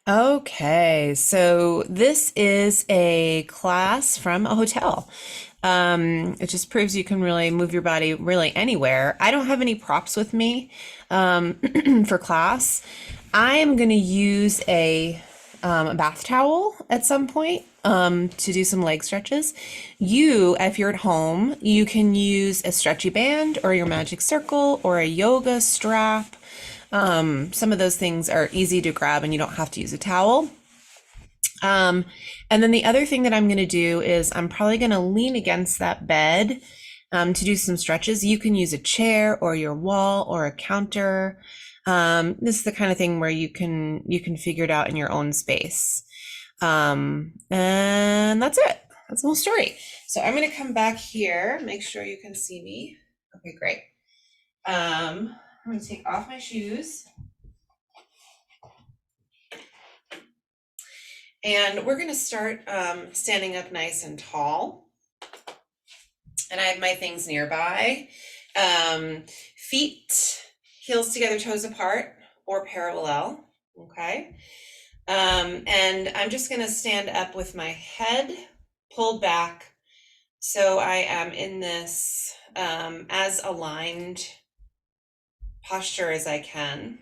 Okay, so this is a class from a hotel. It just proves you can really move your body really anywhere. I don't have any props with me for class. I am going to use a bath towel at some point to do some leg stretches. If you're at home, you can use a stretchy band or your magic circle or a yoga strap. Some of those things are easy to grab and you don't have to use a towel. Um, and then the other thing that I'm going to do is I'm probably going to lean against that bed to do some stretches. You can use a chair or your wall or a counter. This is the kind of thing where you can figure it out in your own space. And that's it. That's the whole story. So I'm going to come back here. Make sure you can see me. Okay, great. I'm going to take off my shoes. And we're going to start standing up nice and tall. And I have my things nearby. Feet, heels together, toes apart, or parallel. Okay. And I'm just going to stand up with my head pulled back. So I am in this as aligned posture as I can.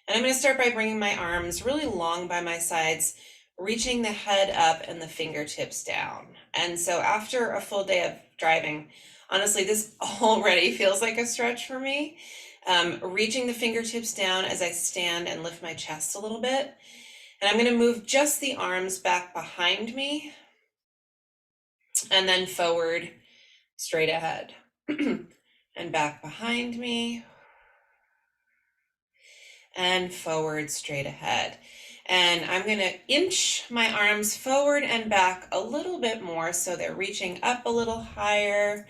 And I'm going to start by bringing my arms really long by my sides, reaching the head up and the fingertips down. And so after a full day of driving, honestly, this already feels like a stretch for me. Reaching the fingertips down as I stand and lift my chest a little bit. And I'm going to move just the arms back behind me and then forward, straight ahead. And back behind me and forward, straight ahead. And I'm going to inch my arms forward and back a little bit more so they're reaching up a little higher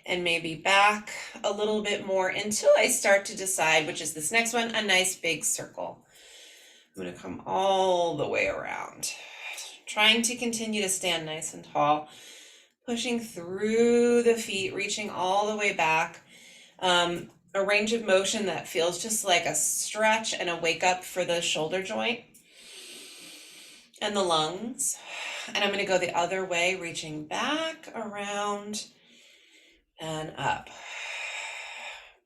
and maybe back a little bit more until I start to decide, which is this next one, a nice big circle. I'm going to come all the way around, trying to continue to stand nice and tall, pushing through the feet, reaching all the way back. A range of motion that feels just like a stretch and a wake up for the shoulder joint and the lungs. And I'm going to go the other way, reaching back, around, and up.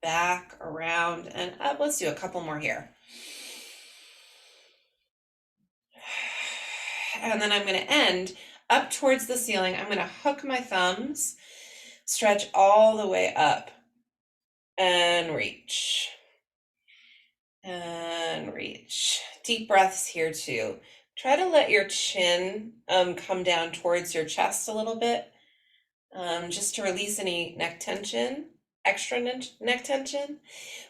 Back, around, and up. Let's do a couple more here. And then I'm going to end up towards the ceiling. I'm going to hook my thumbs, stretch all the way up, and reach. And reach. Deep breaths here too. Try to let your chin come down towards your chest a little bit, just to release any neck tension, extra neck tension.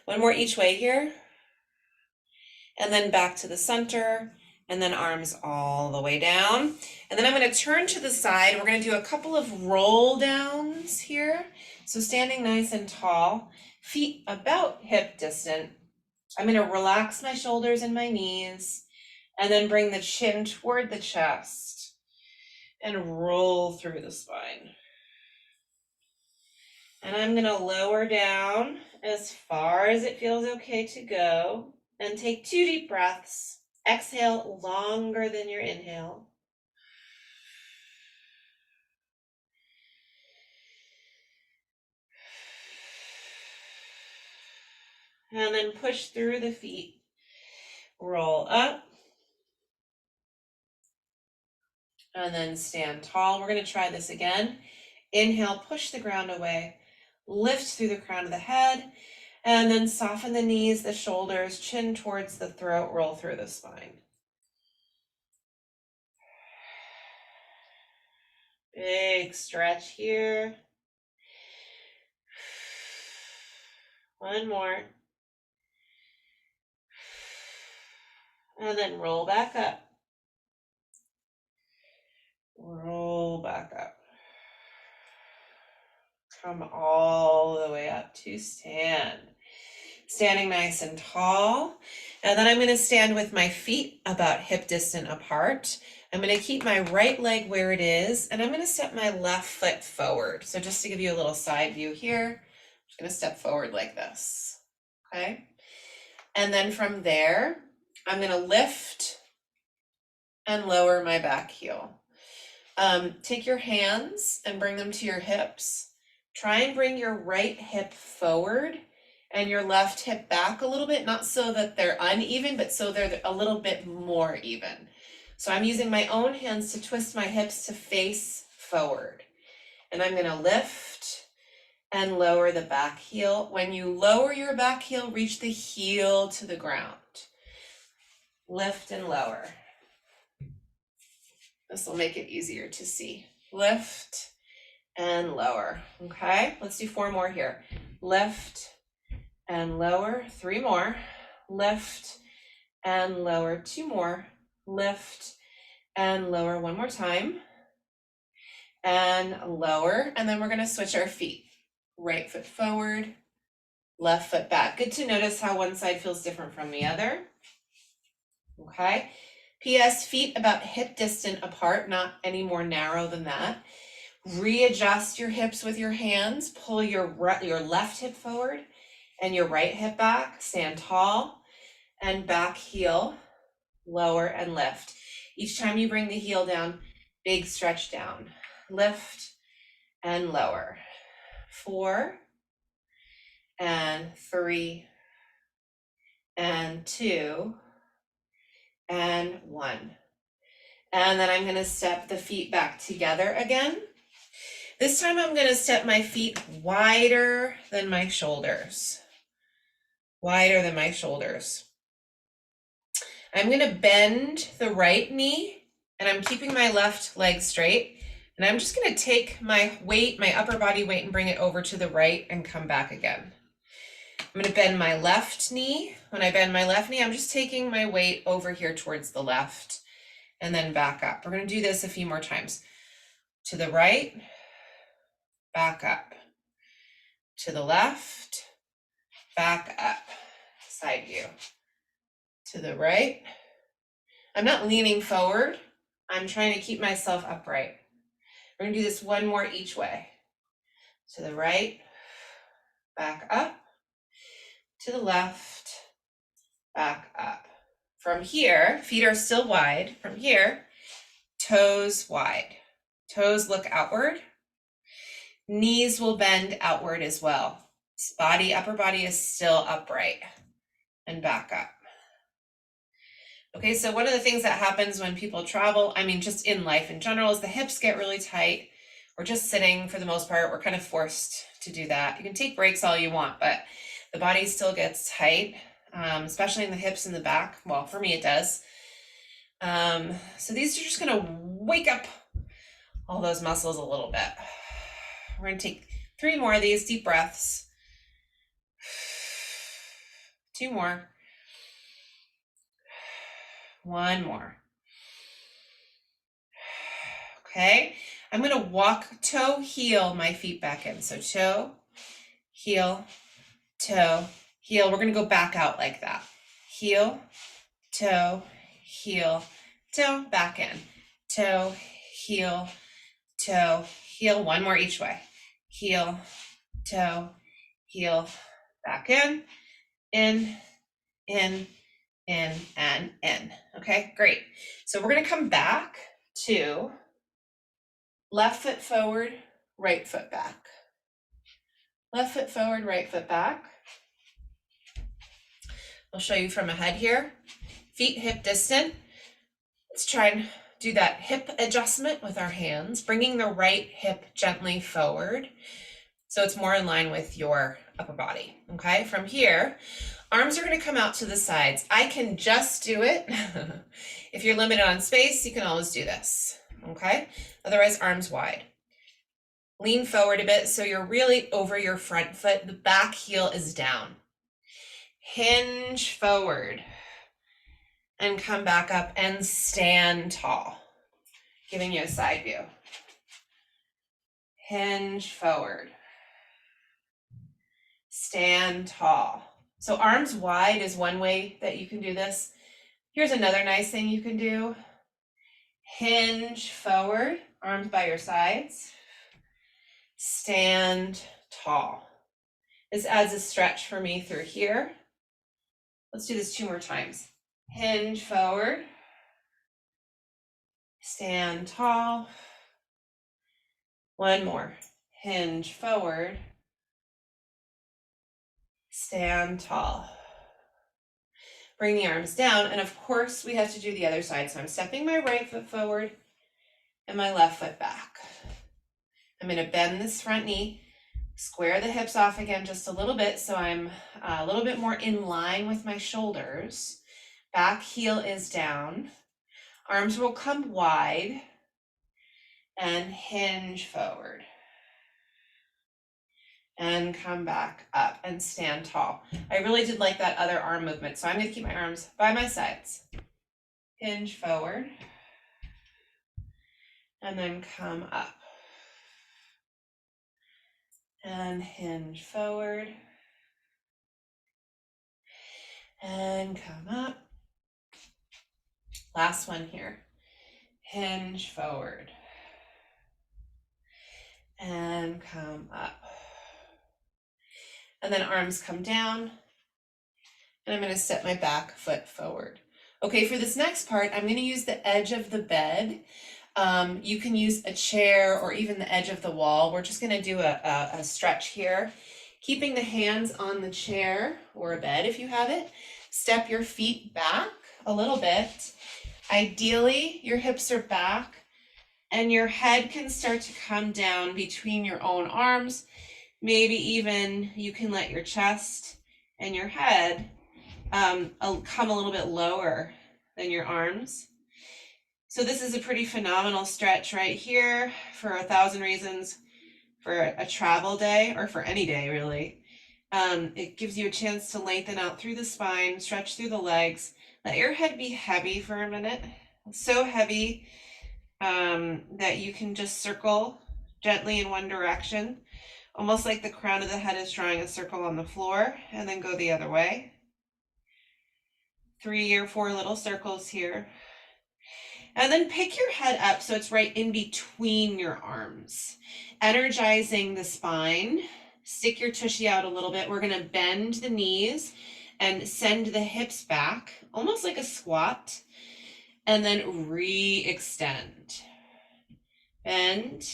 One more each way here. And then back to the center, and then arms all the way down. And then I'm going to turn to the side. We're going to do a couple of roll downs here. So standing nice and tall, feet about hip distant. I'm going to relax my shoulders and my knees, and then bring the chin toward the chest and roll through the spine. And I'm going to lower down as far as it feels okay to go, and take 2 deep breaths. Exhale longer than your inhale. And then push through the feet. Roll up. And then stand tall. We're going to try this again. Inhale, push the ground away. Lift through the crown of the head. And then soften the knees, the shoulders, chin towards the throat, roll through the spine. Big stretch here. One more. And then roll back up. Roll back up. Come all the way up to stand. Standing nice and tall. And then I'm going to stand with my feet about hip distant apart. I'm going to keep my right leg where it is, and I'm going to step my left foot forward. So just to give you a little side view here, I'm just going to step forward like this. Okay. And then from there, I'm going to lift and lower my back heel. Take your hands and bring them to your hips. Try and bring your right hip forward and your left hip back a little bit, not so that they're uneven, but so they're a little bit more even. So I'm using my own hands to twist my hips to face forward. And I'm gonna lift and lower the back heel. When you lower your back heel, reach the heel to the ground. Lift and lower. This will make it easier to see. Lift and lower. Okay, let's do 4 more here. Lift and lower. 3 more. Lift and lower. 2 more. Lift and lower. 1 more time. And lower. And then we're going to switch our feet. Right foot forward, left foot back. Good to notice how one side feels different from the other. Okay. P.S. Feet about hip distant apart, not any more narrow than that. Readjust your hips with your hands. Pull your left hip forward and your right hip back. Stand tall and back heel, lower and lift. Each time you bring the heel down, big stretch down. Lift and lower. 4 and 3 and 2 and 1. And then I'm going to step the feet back together again. This time I'm going to step my feet wider than my shoulders. Wider than my shoulders. I'm going to bend the right knee and I'm keeping my left leg straight. And I'm just going to take my weight, my upper body weight, and bring it over to the right and come back again. I'm going to bend my left knee. When I bend my left knee, I'm just taking my weight over here towards the left and then back up. We're going to do this a few more times. To the right, back up. To the left, back up. Side view. To the right. I'm not leaning forward. I'm trying to keep myself upright. We're going to do this 1 more each way. To the right, back up. To the left, back up. From here, feet are still wide. From here, toes wide. Toes look outward. Knees will bend outward as well. Upper body is still upright. And back up. Okay, so one of the things that happens when people travel, just in life in general, is the hips get really tight. We're just sitting for the most part. We're kind of forced to do that. You can take breaks all you want, but the body still gets tight, especially in the hips and the back. Well, for me, it does. So these are just going to wake up all those muscles a little bit. We're going to take 3 more of these deep breaths. 2 more. 1 more. Okay, I'm going to walk, toe, heel my feet back in. So toe, heel, toe, heel. We're going to go back out like that. Heel, toe, heel, toe, back in. Toe, heel, 1 more each way. Heel, toe, heel, back in, and in. Okay, great. So we're going to come back to left foot forward, right foot back. Left foot forward, right foot back. I'll show you from ahead here. Feet hip distant. Let's try and do that hip adjustment with our hands, bringing the right hip gently forward so it's more in line with your upper body. Okay, from here, arms are going to come out to the sides. I can just do it. If you're limited on space, you can always do this. Okay, otherwise arms wide. Lean forward a bit so you're really over your front foot. The back heel is down. Hinge forward and come back up and stand tall, giving you a side view. Hinge forward. Stand tall. So arms wide is one way that you can do this. Here's another nice thing you can do. Hinge forward, arms by your sides. Stand tall. This adds a stretch for me through here. Let's do this 2 more times. Hinge forward. stand tall. One more, hinge forward, stand tall. Bring the arms down, and of course we have to do the other side. So I'm stepping my right foot forward and my left foot back. I'm gonna bend this front knee, square the hips off again just a little bit so I'm a little bit more in line with my shoulders. Back heel is down. Arms will come wide and hinge forward. And come back up and stand tall. I really did like that other arm movement, so I'm gonna keep my arms by my sides. Hinge forward, and then come up. And hinge forward, and come up. Last one here. Hinge forward, and come up. And then arms come down, and I'm gonna step my back foot forward. Okay, for this next part, I'm gonna use the edge of the bed. You can use a chair or even the edge of the wall. We're just gonna do a stretch here. Keeping the hands on the chair or a bed if you have it. Step your feet back a little bit. Ideally, your hips are back and your head can start to come down between your own arms. Maybe even you can let your chest and your head come a little bit lower than your arms. So this is a pretty phenomenal stretch right here for 1,000 reasons for a travel day or for any day really. It gives you a chance to lengthen out through the spine, stretch through the legs. Let your head be heavy for a minute. So heavy that you can just circle gently in one direction, almost like the crown of the head is drawing a circle on the floor, and then go the other way. 3 or 4 little circles here. And then pick your head up so it's right in between your arms, energizing the spine. Stick your tushy out a little bit. We're gonna bend the knees and send the hips back, almost like a squat, and then re-extend. Bend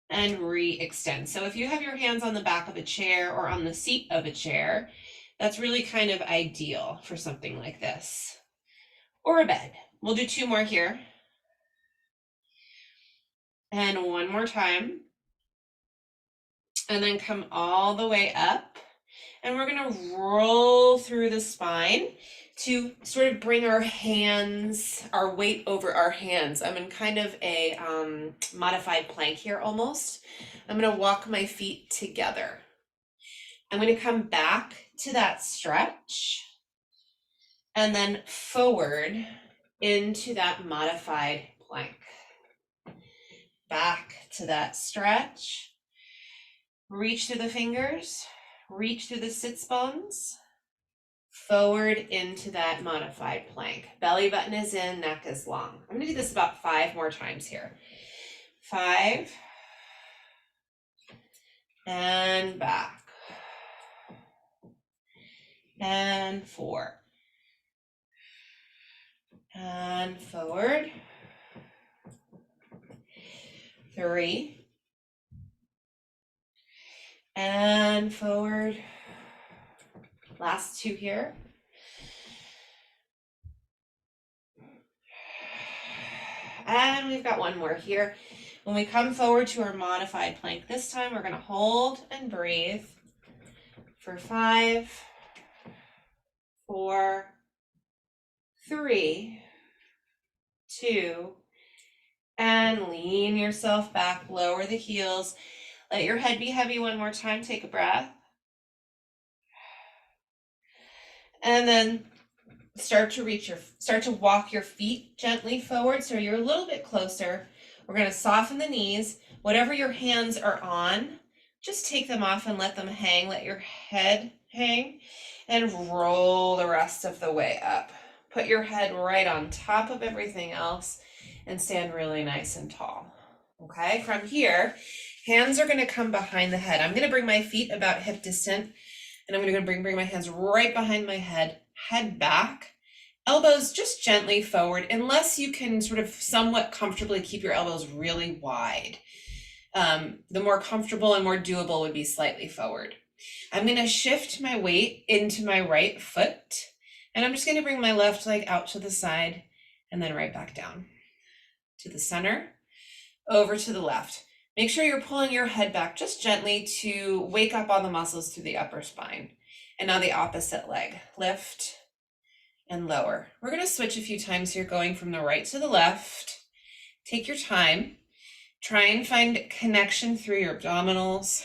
and re-extend. So if you have your hands on the back of a chair or on the seat of a chair, that's really kind of ideal for something like this, or a bed. We'll do 2 more here. And 1 more time. And then come all the way up. And we're gonna roll through the spine to sort of bring our hands, our weight over our hands. I'm in kind of a modified plank here almost. I'm gonna walk my feet together. I'm gonna come back to that stretch and then forward into that modified plank. Back to that stretch. Reach through the fingers, reach through the sits bones, forward into that modified plank. Belly button is in, neck is long. I'm gonna do this about 5 more times here. 5, and back, and 4, and forward, 3, and forward. Last 2 here. And we've got 1 more here. When we come forward to our modified plank, this time we're going to hold and breathe for 5, 4, 3, 2, and lean yourself back, lower the heels. Let your head be heavy 1 more time. Take a breath. And then start to walk your feet gently forward so you're a little bit closer. We're going to soften the knees. Whatever your hands are on, just take them off and let them hang. Let your head hang and roll the rest of the way up. Put your head right on top of everything else and stand really nice and tall. Okay, from here, hands are going to come behind the head. I'm going to bring my feet about hip distant, and I'm going to bring my hands right behind my head back, Elbows just gently forward, unless you can sort of somewhat comfortably keep your elbows really wide. The more comfortable and more doable would be slightly forward. I'm going to shift my weight into my right foot, and I'm just going to bring my left leg out to the side and then right back down to the center, over to the left. Make sure you're pulling your head back just gently to wake up all the muscles through the upper spine. And now the opposite leg, lift and lower. We're going to switch a few times here, going from the right to the left. Take your time. Try and find connection through your abdominals.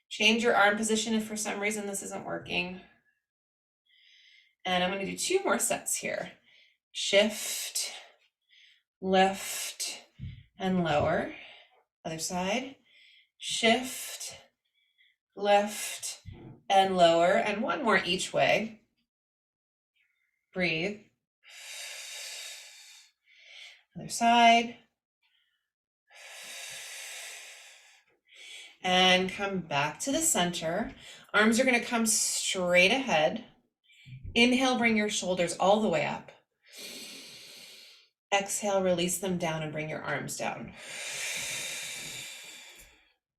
Change your arm position if for some reason this isn't working. And I'm going to do 2 more sets here. Shift, lift, and lower. Other side. Shift, lift, and lower. And 1 more each way. Breathe. Other side. And come back to the center. Arms are going to come straight ahead. Inhale, bring your shoulders all the way up. Exhale, release them down and bring your arms down.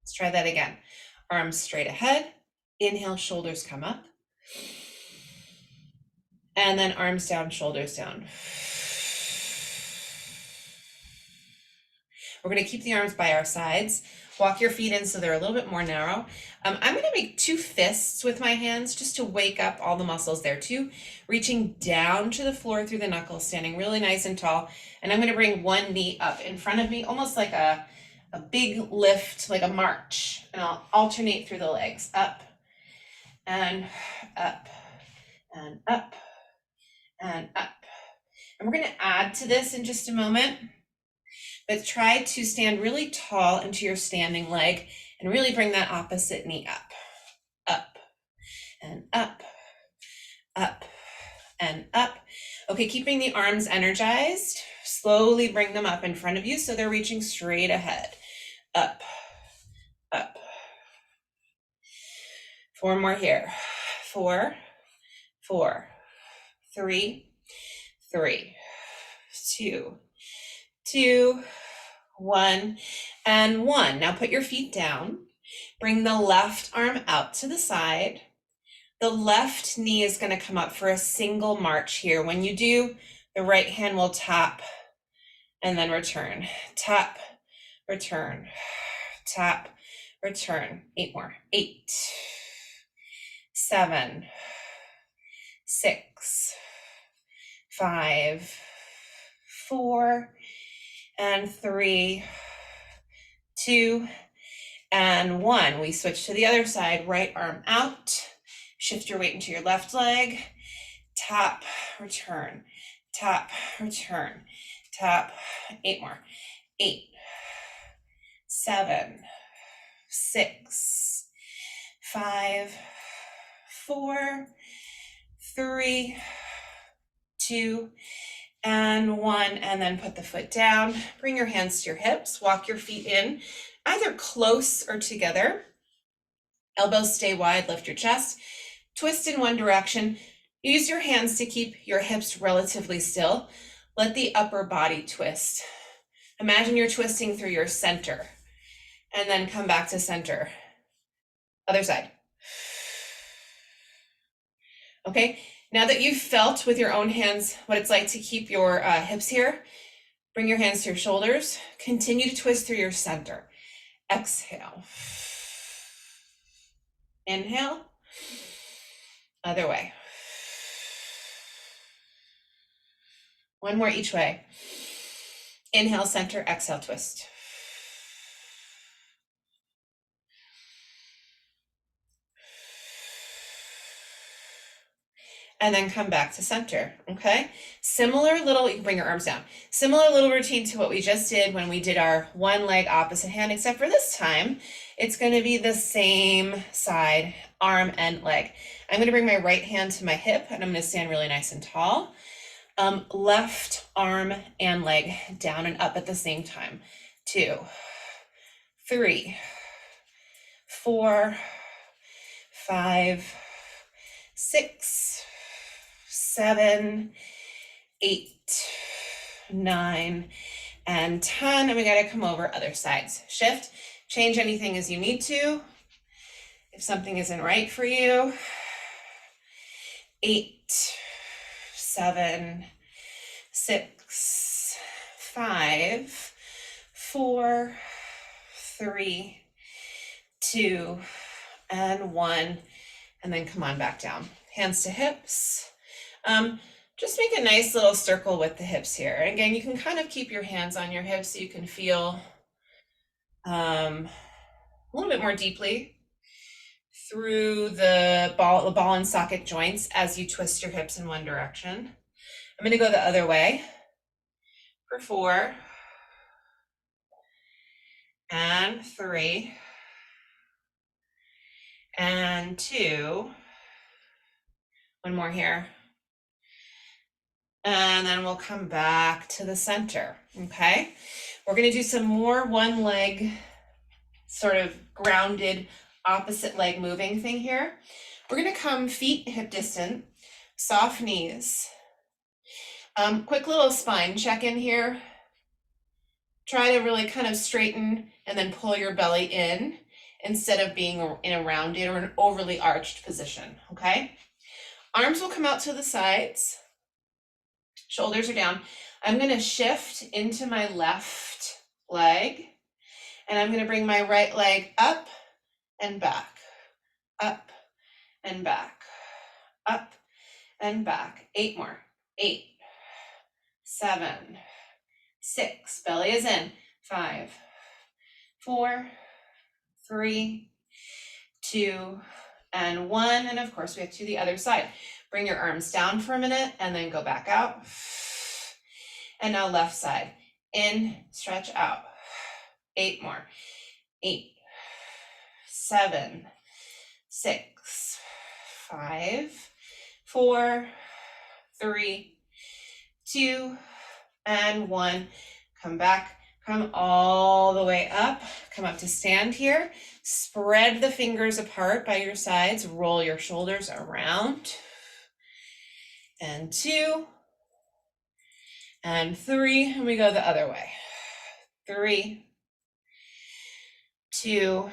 Let's try that again. Arms straight ahead. Inhale, shoulders come up. And then arms down, shoulders down. We're going to keep the arms by our sides. Walk your feet in so they're a little bit more narrow. I'm going to make 2 fists with my hands just to wake up all the muscles there too. Reaching down to the floor through the knuckles, standing really nice and tall. And I'm going to bring 1 knee up in front of me, almost like a big lift, like a march. And I'll alternate through the legs, up and up and up and up. And we're going to add to this in just a moment. But try to stand really tall into your standing leg and really bring that opposite knee up, and up, and up. Okay, keeping the arms energized, slowly bring them up in front of you so they're reaching straight ahead, up. 4 more here, 4, 3, 2, 1, and 1. Now put your feet down. Bring the left arm out to the side. The left knee is going to come up for a single march here. When you do, the right hand will tap and then return. Tap, return, tap, return. 8 more. 8, 7, 6, 5, 4, and 3, 2, and 1. We switch to the other side. Right arm out. Shift your weight into your left leg. Tap, return, tap, return, tap. 8 more. 8, 7, 6, 5, 4, 3, 2, and 1, and then put the foot down. Bring your hands to your hips. Walk your feet in, either close or together. Elbows stay wide, lift your chest. Twist in one direction. Use your hands to keep your hips relatively still. Let the upper body twist. Imagine you're twisting through your center, and then come back to center. Other side. Okay, now that you've felt with your own hands what it's like to keep your hips here, bring your hands to your shoulders. Continue to twist through your center. Exhale. Inhale. Other way. 1 more each way. Inhale, center, exhale, twist. And then come back to center, okay? Similar little, you can bring your arms down. Similar little routine to what we just did when we did our 1 leg opposite hand, except for this time, it's gonna be the same side, arm and leg. I'm gonna bring my right hand to my hip and I'm gonna stand really nice and tall. Left arm and leg down and up at the same time. 2, 3, 4, 5, 6, 7, 8, 9, and 10. And we got to come over other sides. Shift, change anything as you need to. If something isn't right for you. 8, 7, 6, 5, 4, 3, 2, and 1. And then come on back down. Hands to hips. Just make a nice little circle with the hips here. And again, you can kind of keep your hands on your hips so you can feel a little bit more deeply through the ball and socket joints as you twist your hips in one direction. I'm going to go the other way for 4 and 3 and 2. One more here. And then we'll come back to the center, okay? We're gonna do some more one leg, sort of grounded, opposite leg moving thing here. We're gonna come feet hip distant, soft knees. Quick little spine check in here. Try to really kind of straighten and then pull your belly in instead of being in a rounded or an overly arched position, okay? Arms will come out to the sides. Shoulders are down. I'm going to shift into my left leg, and I'm going to bring my right leg up and back, up and back, up and back. 8 more. 8, 7, 6. Belly is in. 5, 4, 3, 2, and 1. And of course, we have to the other side. Bring your arms down for a minute and then go back out. And now left side. In, stretch out. 8 more. 8, 7, 6, 5, 4, 3, 2, and 1. Come back. Come all the way up. Come up to stand here. Spread the fingers apart by your sides. Roll your shoulders around. And 2, and 3, and we go the other way. 3, 2,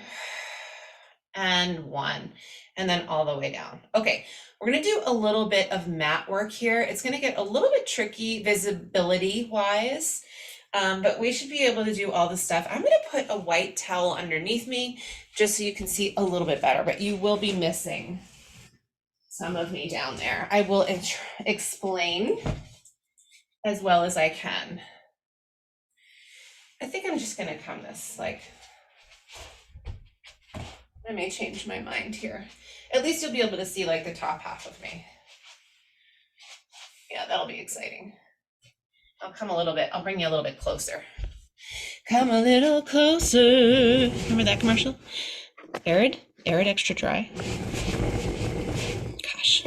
and 1, and then all the way down. Okay, we're gonna do a little bit of mat work here. It's gonna get a little bit tricky visibility-wise, but we should be able to do all the stuff. I'm gonna put a white towel underneath me just so you can see a little bit better, but you will be missing some of me down there. I will explain as well as I can. I think I'm just gonna come this, like, I may change my mind here. At least you'll be able to see like the top half of me. Yeah, that'll be exciting. I'll come a little bit, I'll bring you a little bit closer. Come a little closer. Remember that commercial? Arid Extra Dry. Gosh.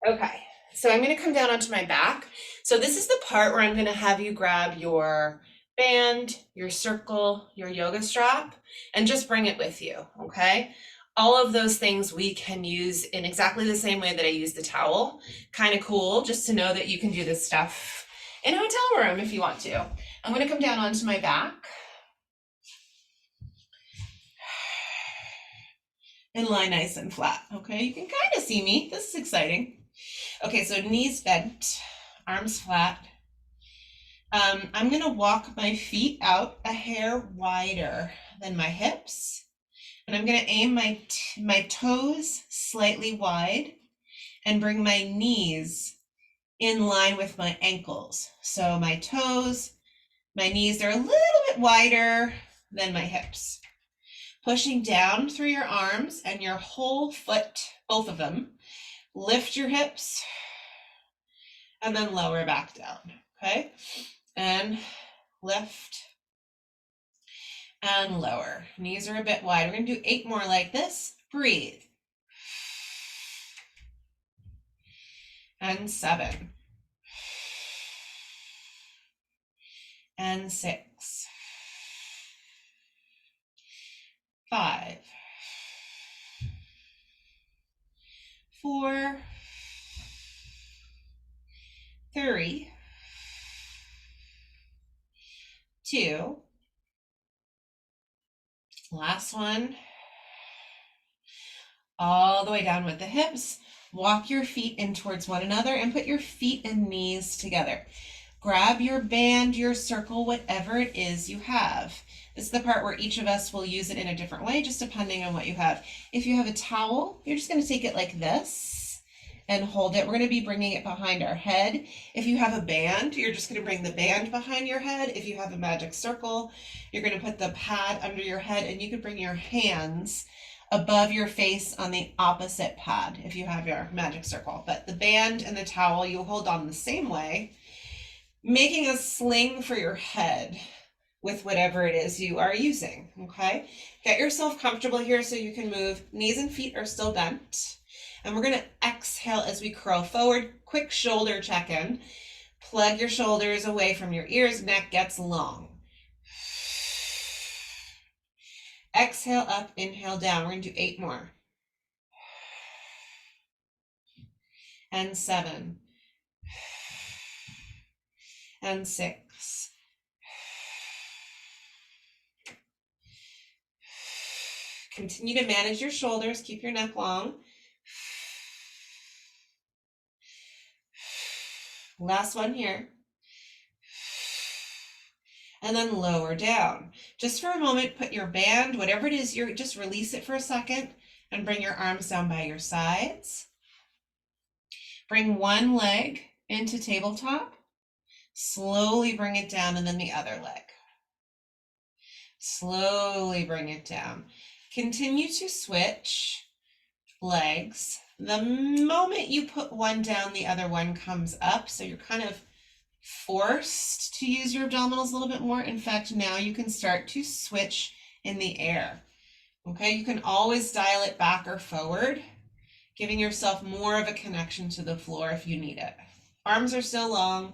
Okay, so I'm gonna come down onto my back. So this is the part where I'm gonna have you grab your band, your circle, your yoga strap, and just bring it with you, okay? All of those things we can use in exactly the same way that I use the towel. Kind of cool just to know that you can do this stuff in a hotel room if you want to. I'm gonna come down onto my back. And lie nice and flat, okay? You can kind of see me, this is exciting. Okay, so knees bent, arms flat. I'm gonna walk my feet out a hair wider than my hips. And I'm gonna aim my toes slightly wide and bring my knees in line with my ankles. So my toes, my knees are a little bit wider than my hips. Pushing down through your arms and your whole foot, both of them. Lift your hips and then lower back down, okay? And lift and lower. Knees are a bit wide. We're gonna do 8 more like this. Breathe. And 7. And 6. 5. 2. Last one. All the way down with the hips. Walk your feet in towards one another and put your feet and knees together. Grab your band, your circle, whatever it is you have. This is the part where each of us will use it in a different way, just depending on what you have. If you have a towel, you're just going to take it like this and hold it. We're going to be bringing it behind our head. If you have a band, you're just going to bring the band behind your head. If you have a magic circle, you're going to put the pad under your head, and you can bring your hands above your face on the opposite pad if you have your magic circle. But the band and the towel you hold on the same way, making a sling for your head with whatever it is you are using, okay? Get yourself comfortable here so you can move. Knees and feet are still bent. And we're gonna exhale as we curl forward. Quick shoulder check-in. Plug your shoulders away from your ears, neck gets long. Exhale up, inhale down. We're gonna do 8 more. And 7. And 6. Continue to manage your shoulders, keep your neck long. Last one here. And then lower down. Just for a moment, put your band, whatever it is, just release it for a second and bring your arms down by your sides. Bring one leg into tabletop. Slowly bring it down, and then the other leg. Slowly bring it down. Continue to switch legs. The moment you put one down, the other one comes up. So you're kind of forced to use your abdominals a little bit more. In fact, now you can start to switch in the air. Okay, you can always dial it back or forward, giving yourself more of a connection to the floor if you need it. Arms are still long.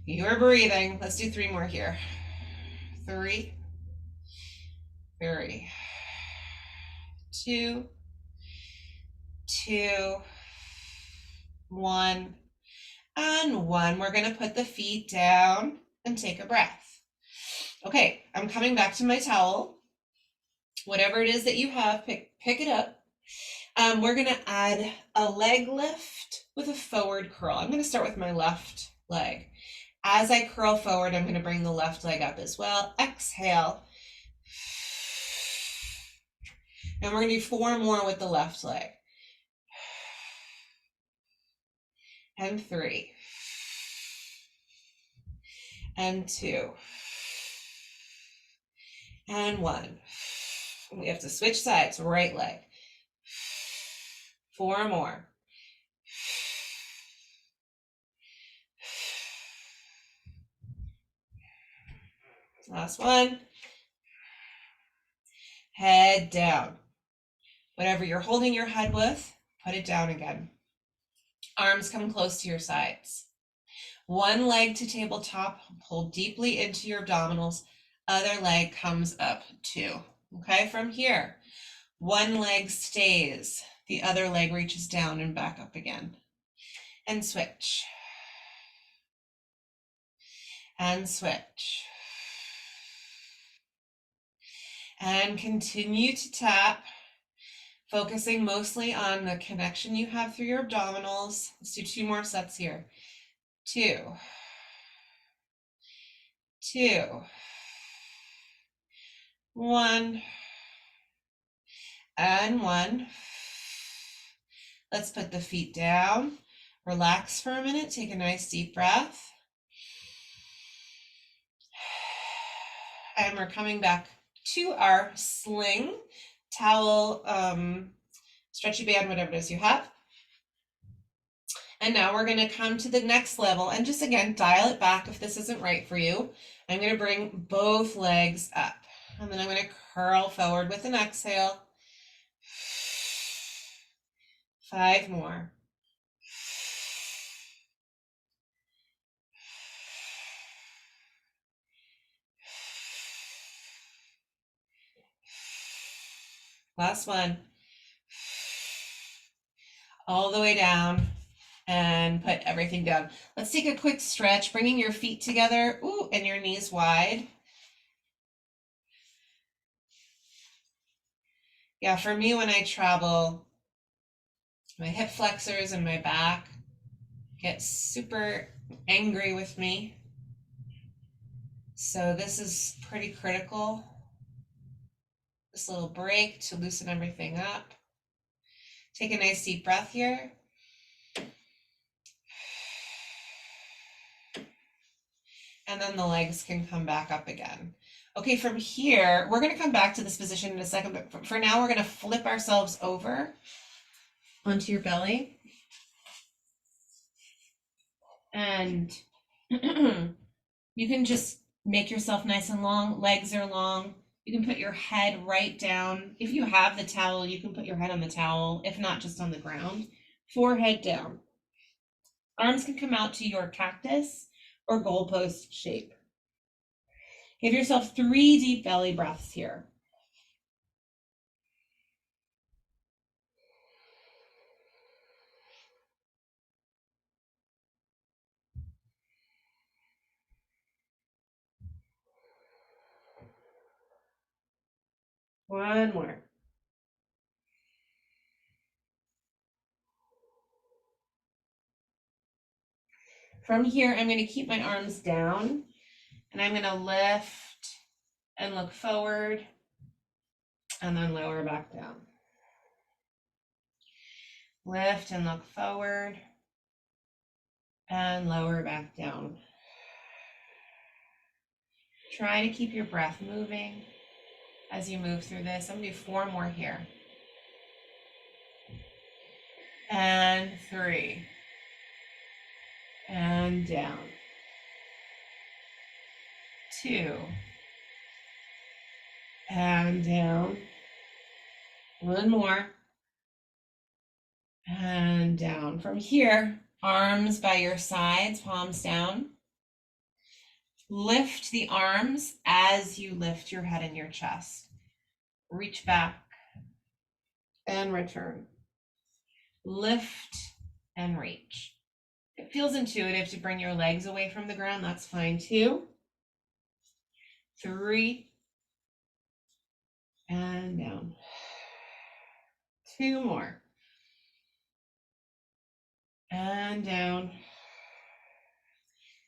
You're breathing. Let's do 3 more here. 3, 2, 1, and 1. We're going to put the feet down and take a breath. Okay, I'm coming back to my towel. Whatever it is that you have, pick it up. We're going to add a leg lift with a forward curl. I'm going to start with my left leg. As I curl forward, I'm going to bring the left leg up as well. Exhale. And we're going to do 4 more with the left leg. And 3. And 2. And 1. We have to switch sides, right leg. 4 more. Last one. Head down. Whatever you're holding your head with, put it down again. Arms come close to your sides. One leg to tabletop, pull deeply into your abdominals. Other leg comes up too. Okay, from here, one leg stays. The other leg reaches down and back up again. And switch. And switch. And continue to tap, focusing mostly on the connection you have through your abdominals. Let's do 2 more sets here. 2, 1, and 1. Let's put the feet down. Relax for a minute. Take a nice deep breath. And we're coming back to our sling, towel, stretchy band, whatever it is you have. And now we're going to come to the next level and just again dial it back if this isn't right for you. I'm going to bring both legs up, and then I'm going to curl forward with an exhale. 5 more. Last one. All the way down and put everything down. Let's take a quick stretch, bringing your feet together, and your knees wide. Yeah, for me, when I travel, my hip flexors and my back get super angry with me. So this is pretty critical. This little break to loosen everything up. Take a nice deep breath here. And then the legs can come back up again. Okay, from here, we're gonna come back to this position in a second, but for now, we're gonna flip ourselves over onto your belly. And you can just make yourself nice and long, legs are long. You can put your head right down. If you have the towel, you can put your head on the towel, if not just on the ground. Forehead down. Arms can come out to your cactus or goalpost shape. Give yourself 3 deep belly breaths here. One more. From here, I'm going to keep my arms down and I'm going to lift and look forward and then lower back down. Lift and look forward and lower back down. Try to keep your breath moving as you move through this. I'm going to do 4 more here. And 3. And down. 2. And down. 1 more. And down. From here, arms by your sides, palms down. Lift the arms as you lift your head and your chest. Reach back and return. Lift and reach. If it feels intuitive to bring your legs away from the ground, that's fine too. 3. And down. 2 more. And down.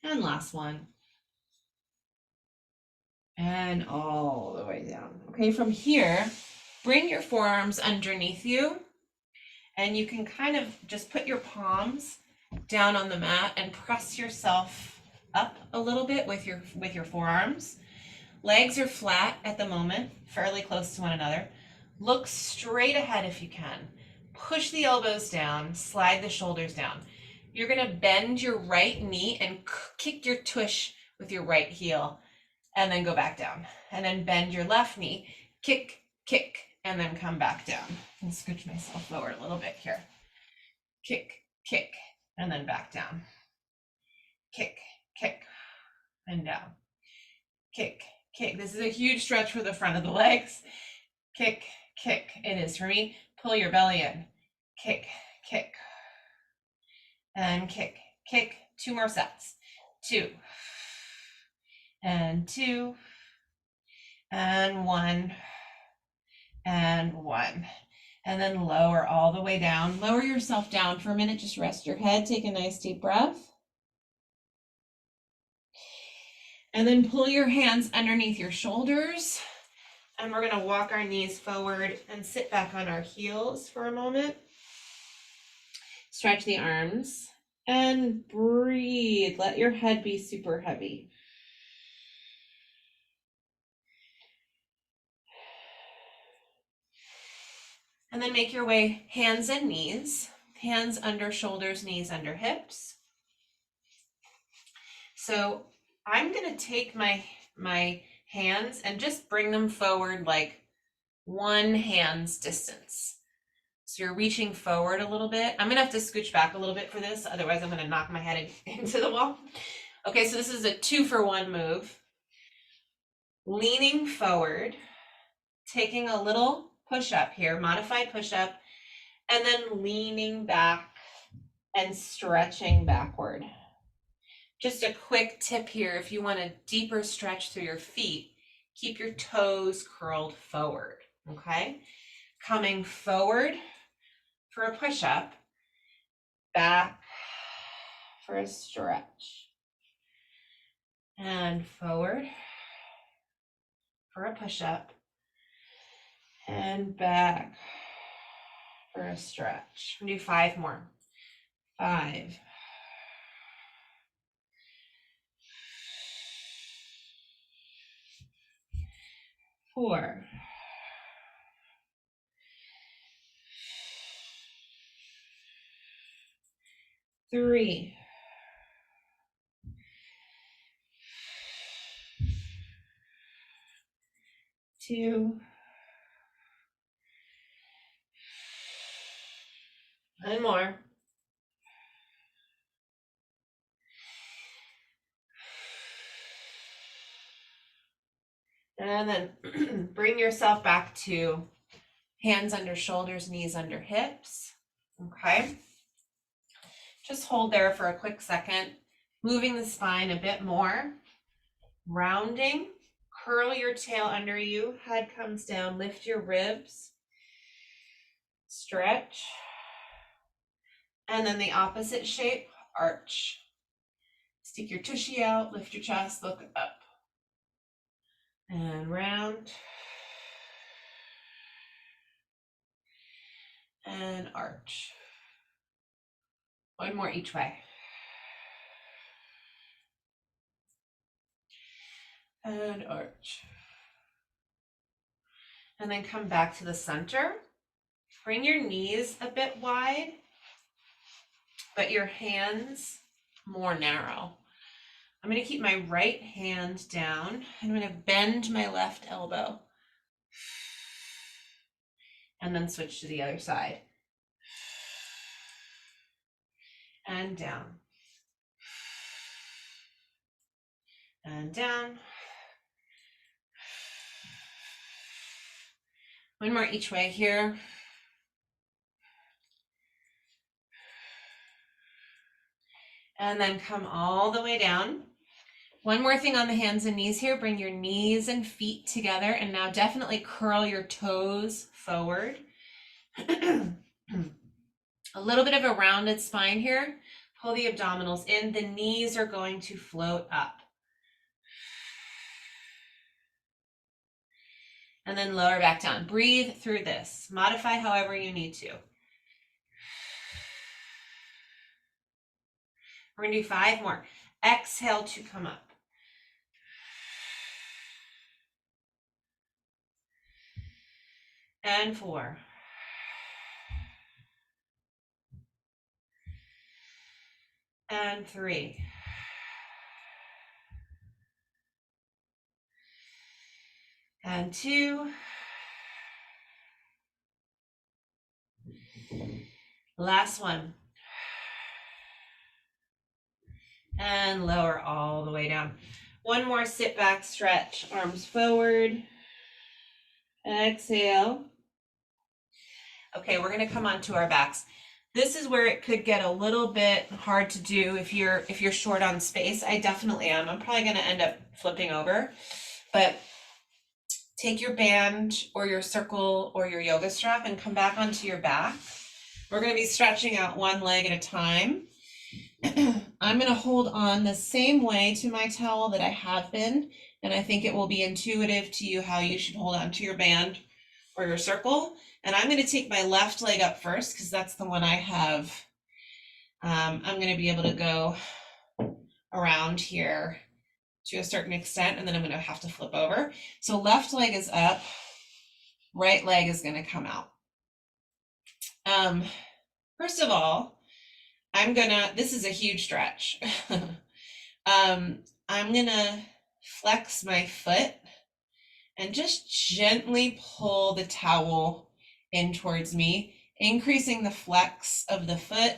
And last one. And all the way down. Okay, from here, bring your forearms underneath you. And you can kind of just put your palms down on the mat and press yourself up a little bit with your forearms. Legs are flat at the moment, fairly close to one another. Look straight ahead if you can. Push the elbows down, slide the shoulders down. You're gonna bend your right knee and kick your tush with your right heel and then go back down. And then bend your left knee, kick, kick, and then come back down. And scooch myself forward a little bit here. Kick, kick, and then back down. Kick, kick, and down. Kick, kick. This is a huge stretch for the front of the legs. Kick, kick. It is for me. Pull your belly in. Kick, kick. And kick, kick. 2 more sets. 2. And 2. And 1. And 1. And then lower all the way down. Lower yourself down for a minute. Just rest your head. Take a nice deep breath. And then pull your hands underneath your shoulders. And we're going to walk our knees forward and sit back on our heels for a moment. Stretch the arms and breathe. Let your head be super heavy. And then make your way hands and knees, hands under shoulders, knees under hips. So I'm going to take my hands and just bring them forward like 1 hand's distance. So you're reaching forward a little bit. I'm going to have to scooch back a little bit for this. Otherwise, I'm going to knock my head into the wall. Okay, so this is a 2-for-1 move. Leaning forward, taking a little push-up here, modified push-up, and then leaning back and stretching backward. Just a quick tip here, if you want a deeper stretch through your feet, keep your toes curled forward, okay? Coming forward for a push-up, back for a stretch, and forward for a push-up, and back for a stretch. We'll do 5 more. 5, 4, 3, 2, 1 more. And then bring yourself back to hands under shoulders, knees under hips. Okay. Just hold there for a quick second, moving the spine a bit more, rounding, curl your tail under you, head comes down, lift your ribs, stretch, and then the opposite shape, arch. Stick your tushy out, lift your chest, look up, and round, and arch. 1 more each way. And arch. And then come back to the center. Bring your knees a bit wide, but your hands more narrow. I'm going to keep my right hand down. I'm going to bend my left elbow. And then switch to the other side. And down. And down. 1 more each way here. And then come all the way down. 1 more thing on the hands and knees here. Bring your knees and feet together, and now definitely curl your toes forward. A little bit of a rounded spine here. Pull the abdominals in. The knees are going to float up. And then lower back down. Breathe through this. Modify however you need to. We're going to do 5 more. Exhale to come up. And 4. And 3. And 2. Last one. And lower all the way down. 1 more sit back stretch. Arms forward. Exhale. Okay, we're going to come onto our backs. This is where it could get a little bit hard to do if you're short on space. I definitely am. I'm probably going to end up flipping over. But take your band or your circle or your yoga strap and come back onto your back. We're going to be stretching out 1 leg at a time. I'm going to hold on the same way to my towel that I have been, and I think it will be intuitive to you how you should hold on to your band or your circle. And I'm going to take my left leg up first because that's the one I have. I'm going to be able to go around here to a certain extent, and then I'm going to have to flip over. So left leg is up, right leg is going to come out. First of all, this is a huge stretch. I'm gonna flex my foot and just gently pull the towel in towards me. Increasing the flex of the foot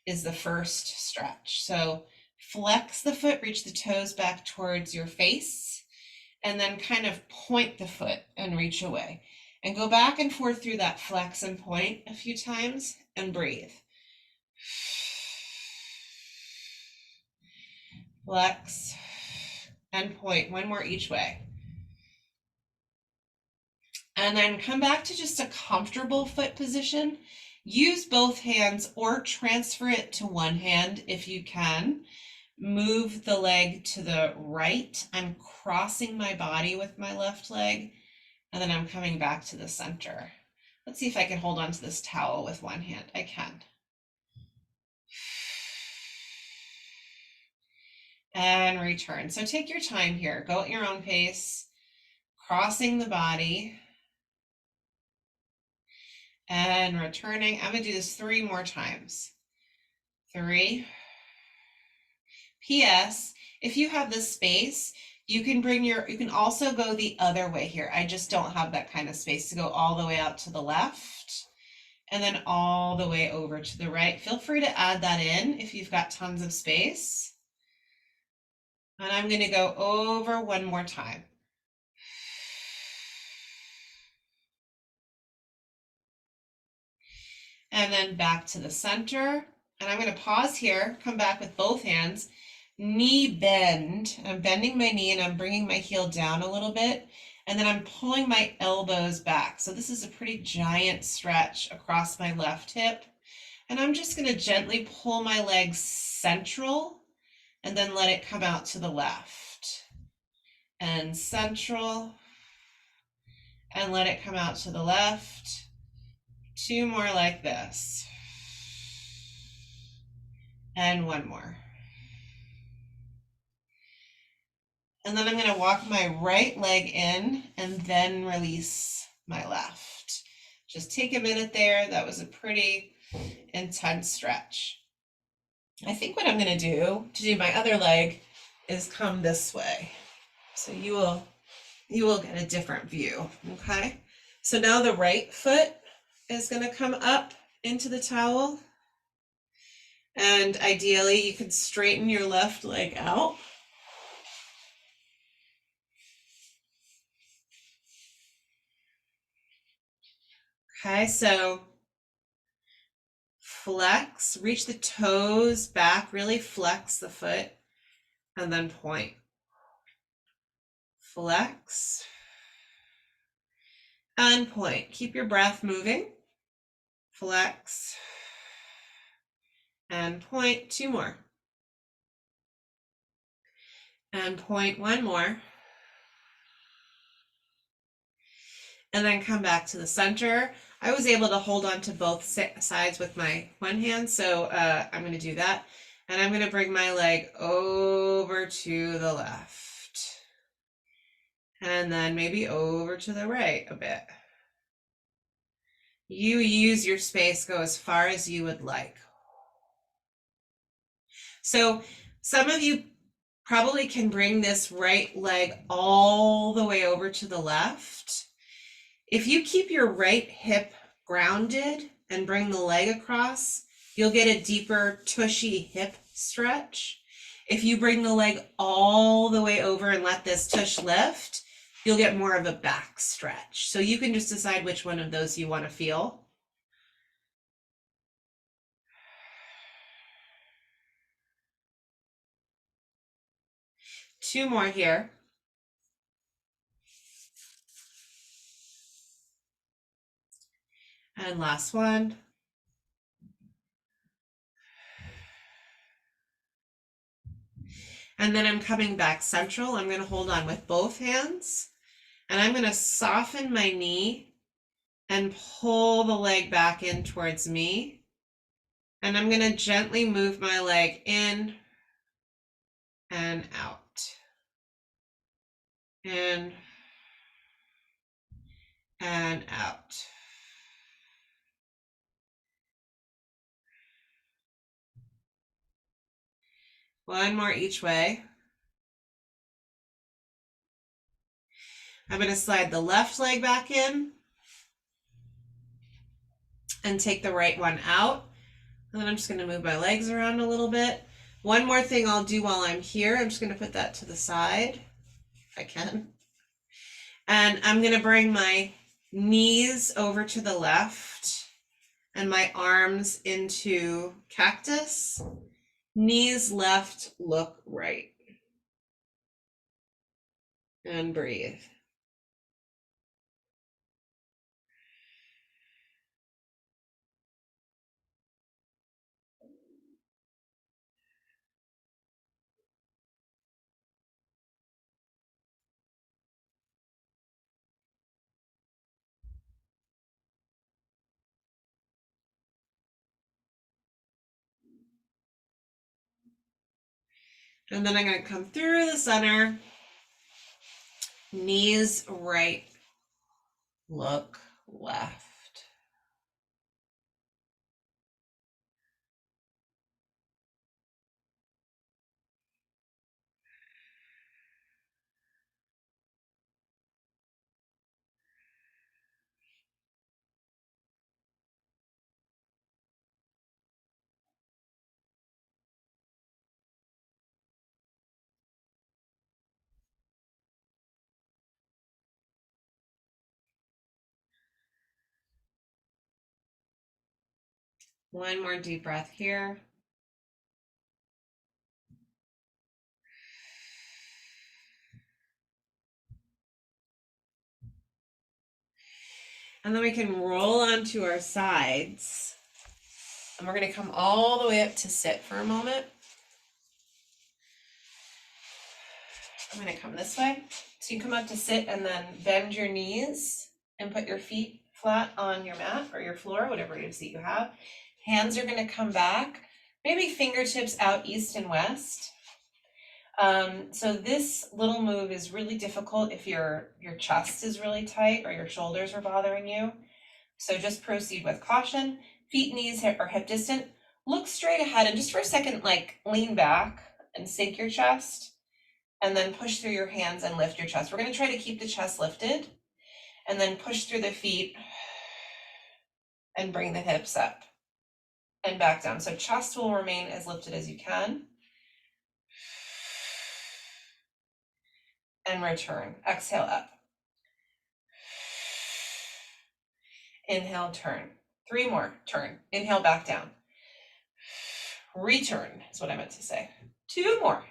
is the first stretch. So flex the foot, reach the toes back towards your face, and then kind of point the foot and reach away. And go back and forth through that flex and point a few times and breathe. Flex and point. 1 more each way. And then come back to just a comfortable foot position. Use both hands or transfer it to one hand if you can. Move the leg to the right. I'm crossing my body with my left leg, and then I'm coming back to the center. Let's see if I can hold on to this towel with one hand. I can. And return. So take your time here. Go at your own pace, crossing the body and returning. I'm going to do this 3 more times. 3. P.S. If you have the space, you can also go the other way here. I just don't have that kind of space to go all the way out to the left and then all the way over to the right. Feel free to add that in if you've got tons of space. And I'm going to go over one more time. And then back to the center. And I'm going to pause here, come back with both hands, knee bend. I'm bending my knee and I'm bringing my heel down a little bit. And then I'm pulling my elbows back. So this is a pretty giant stretch across my left hip. And I'm just going to gently pull my leg central and then let it come out to the left. And central, and let it come out to the left. 2 more like this. And 1 more. And then I'm going to walk my right leg in and then release my left. Just take a minute there. That was a pretty intense stretch. I think what I'm going to do my other leg is come this way. So you will get a different view, okay? So now the right foot is going to come up into the towel. And ideally, you can straighten your left leg out. Okay, so flex, reach the toes back, really flex the foot, and then point. Flex and point. Keep your breath moving. Flex and point. 2 more. And point 1 more. And then come back to the center. I was able to hold on to both sides with my one hand, so I'm going to do that. And I'm going to bring my leg over to the left. And then maybe over to the right a bit. You use your space, go as far as you would like. So some of you probably can bring this right leg all the way over to the left. If you keep your right hip grounded and bring the leg across, you'll get a deeper tushy hip stretch. If you bring the leg all the way over and let this tush lift, you'll get more of a back stretch. So you can just decide which one of those you want to feel. Two more here. And last one. And then I'm coming back central. I'm going to hold on with both hands. And I'm going to soften my knee and pull the leg back in towards me. And I'm going to gently move my leg in and out. In and out. One more each way. I'm going to slide the left leg back in and take the right one out. And then I'm just going to move my legs around a little bit. One more thing I'll do while I'm here. I'm just going to put that to the side, if I can. And I'm going to bring my knees over to the left and my arms into cactus. Knees left, look right. And breathe. And then I'm going to come through the center, knees right, look left. One more deep breath here. And then we can roll onto our sides. And we're going to come all the way up to sit for a moment. I'm going to come this way. So you come up to sit and then bend your knees and put your feet flat on your mat or your floor, whatever it is that you have. Hands are going to come back, maybe fingertips out east and west. So this little move is really difficult if your chest is really tight or your shoulders are bothering you. So just proceed with caution. Feet, knees, or hip distant. Look straight ahead and just for a second, like lean back and sink your chest. And then push through your hands and lift your chest. We're going to try to keep the chest lifted and then push through the feet and bring the hips up and back down. So chest will remain as lifted as you can. And return. Exhale up. Inhale, turn. 3 more, turn. Inhale, back down. Return is what I meant to say. 2 more.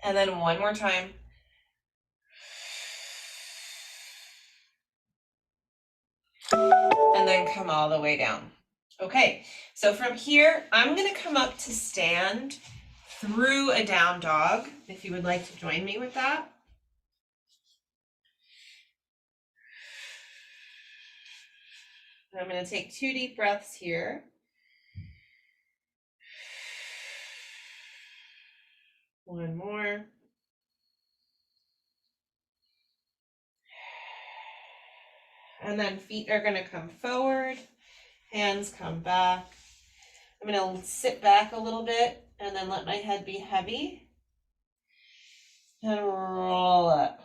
And then 1 more time. And then come all the way down. Okay, so from here, I'm gonna come up to stand through a down dog, if you would like to join me with that. And I'm gonna take 2 deep breaths here. One more. And then feet are gonna come forward, hands come back. I'm gonna sit back a little bit and then let my head be heavy. And roll up.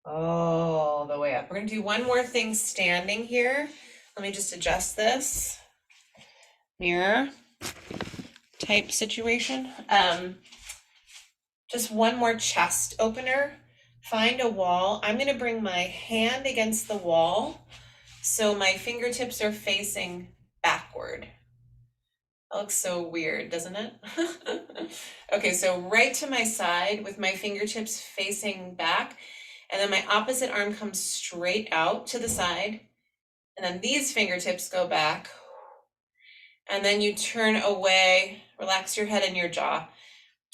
All the way up. We're gonna do one more thing standing here. Let me just adjust this. Mirror type situation. Just one more chest opener. Find a wall. I'm gonna bring my hand against the wall so my fingertips are facing backward. That looks so weird, doesn't it? Okay, so right to my side with my fingertips facing back, and then my opposite arm comes straight out to the side, and then these fingertips go back, and then you turn away, relax your head and your jaw,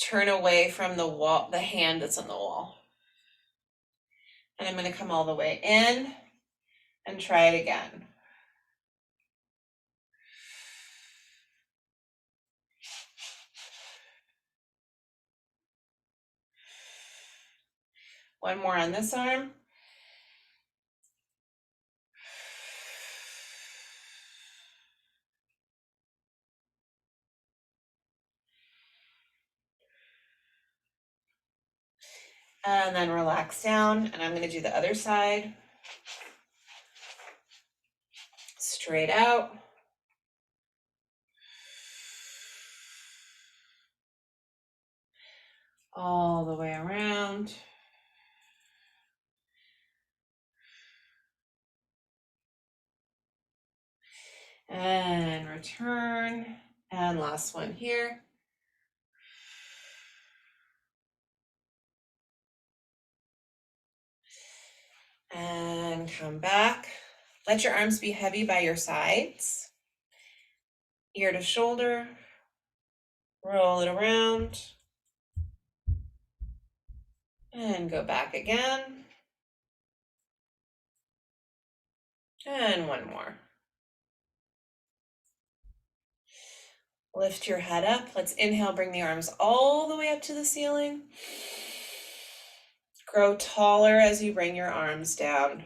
turn away from the wall, the hand that's on the wall. And I'm gonna come all the way in and try it again. One more on this arm. And then relax down, and I'm gonna do the other side. Straight out. All the way around. And return. And last one here. And come back. Let your arms be heavy by your sides. Ear to shoulder. Roll it around. And go back again. And one more. Lift your head up. Let's inhale, bring the arms all the way up to the ceiling. Grow taller as you bring your arms down.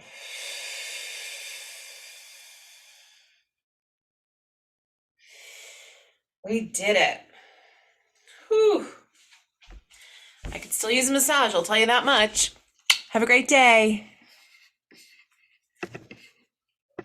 We did it. Whew. I could still use a massage, I'll tell you that much. Have a great day.